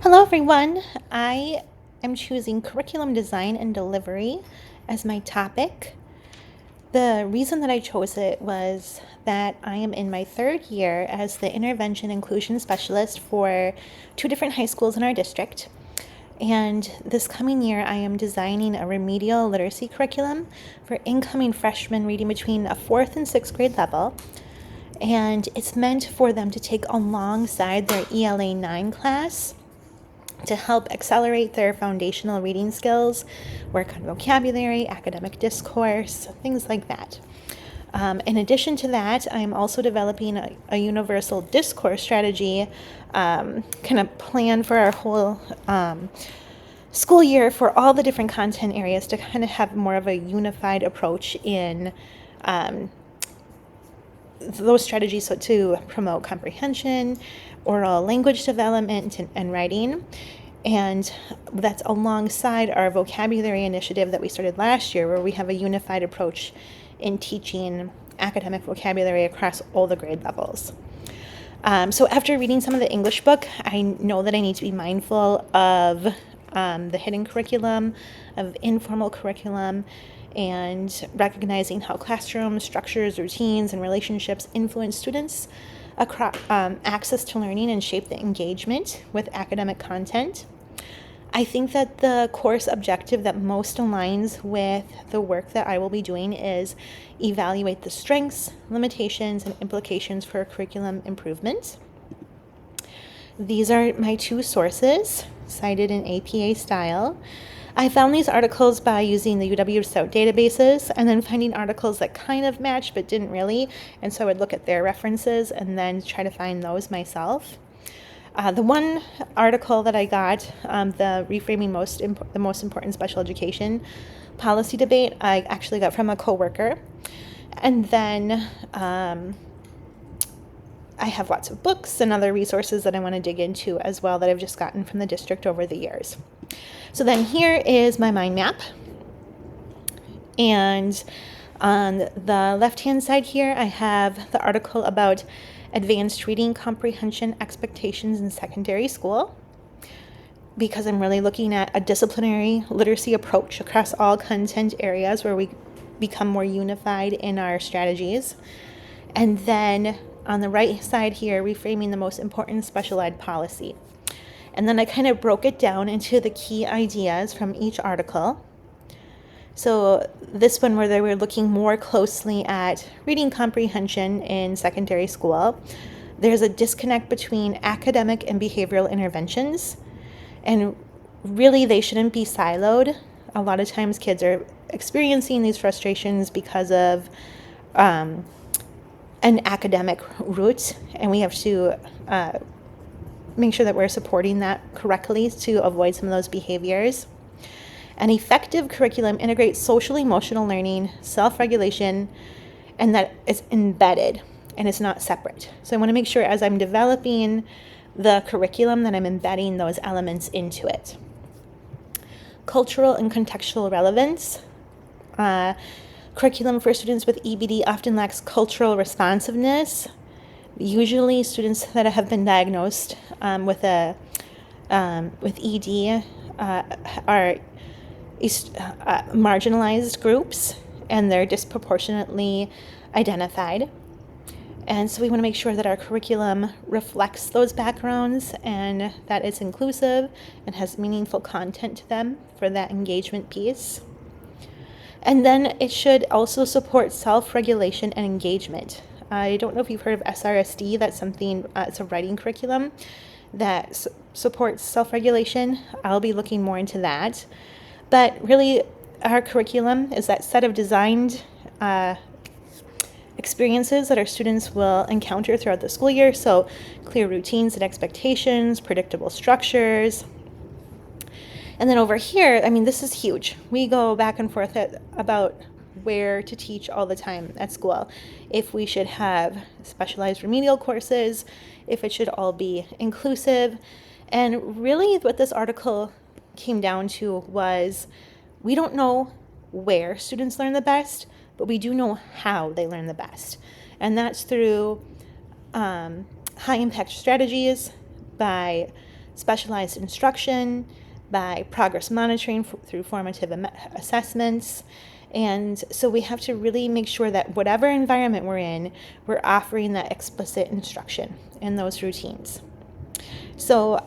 Hello, everyone. I am choosing curriculum design and delivery as my topic. The reason that I chose it was that I am in my third year as the intervention inclusion specialist for two different high schools in our district. And this coming year, I am designing a remedial literacy curriculum for incoming freshmen reading between a fourth and sixth grade level. And it's meant for them to take alongside their ELA 9 class to help accelerate their foundational reading skills, work on vocabulary, academic discourse, things like that. In addition to that, I'm also developing a universal discourse strategy kind of plan for our whole school year for all the different content areas to kind of have more of a unified approach in those strategies to promote comprehension, oral language development, and writing. And that's alongside our vocabulary initiative that we started last year, where we have a unified approach in teaching academic vocabulary across all the grade levels. So after reading some of the English book, I know that I need to be mindful of the hidden curriculum, of informal curriculum, and recognizing how classroom structures, routines, and relationships influence students' access to learning and shape the engagement with academic content. I think that the course objective that most aligns with the work that I will be doing is evaluate the strengths, limitations, and implications for curriculum improvement. These are my two sources, cited in APA style. I found these articles by using the UW Stout databases and then finding articles that kind of matched but didn't really, and so I would look at their references and then try to find those myself. The one article that I got, the Reframing the Most Important Special Education Policy Debate, I actually got from a coworker. And then I have lots of books and other resources that I want to dig into as well that I've just gotten from the district over the years. So then here is my mind map. And on the left-hand side here, I have the article about advanced reading comprehension expectations in secondary school, because I'm really looking at a disciplinary literacy approach across all content areas where we become more unified in our strategies. And then on the right side here, reframing the most important special ed policy. And then I kind of broke it down into the key ideas from each article. So this one, where they were looking more closely at reading comprehension in secondary school, there's a disconnect between academic and behavioral interventions. And really, they shouldn't be siloed. A lot of times kids are experiencing these frustrations because of an academic route, and we have to make sure that we're supporting that correctly to avoid some of those behaviors. An effective curriculum integrates social emotional learning, self-regulation, and that it's embedded and it's not separate. So I want to make sure as I'm developing the curriculum that I'm embedding those elements into it. Cultural and contextual relevance. Curriculum for students with EBD often lacks cultural responsiveness. Usually students that have been diagnosed with ED are marginalized groups, and they're disproportionately identified. And so we want to make sure that our curriculum reflects those backgrounds and that it's inclusive and has meaningful content to them for that engagement piece. And then it should also support self-regulation and engagement. I don't know if you've heard of SRSD. That's something, it's a writing curriculum that supports self-regulation. I'll be looking more into that. But really, our curriculum is that set of designed experiences that our students will encounter throughout the school year. So clear routines and expectations, predictable structures. And then over here, I mean, this is huge. We go back and forth about where to teach all the time at school. If we should have specialized remedial courses, if it should all be inclusive. And really what this article came down to was, we don't know where students learn the best, but we do know how they learn the best. And that's through high impact strategies, by specialized instruction, by progress monitoring through formative assessments. And so we have to really make sure that whatever environment we're in, we're offering that explicit instruction in those routines. So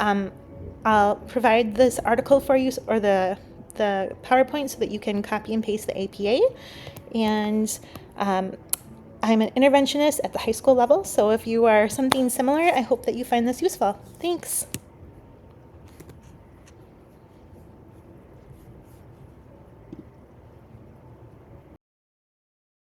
I'll provide this article for you, or the PowerPoint, so that you can copy and paste the APA. And I'm an interventionist at the high school level, so if you are something similar, I hope that you find this useful. Thanks.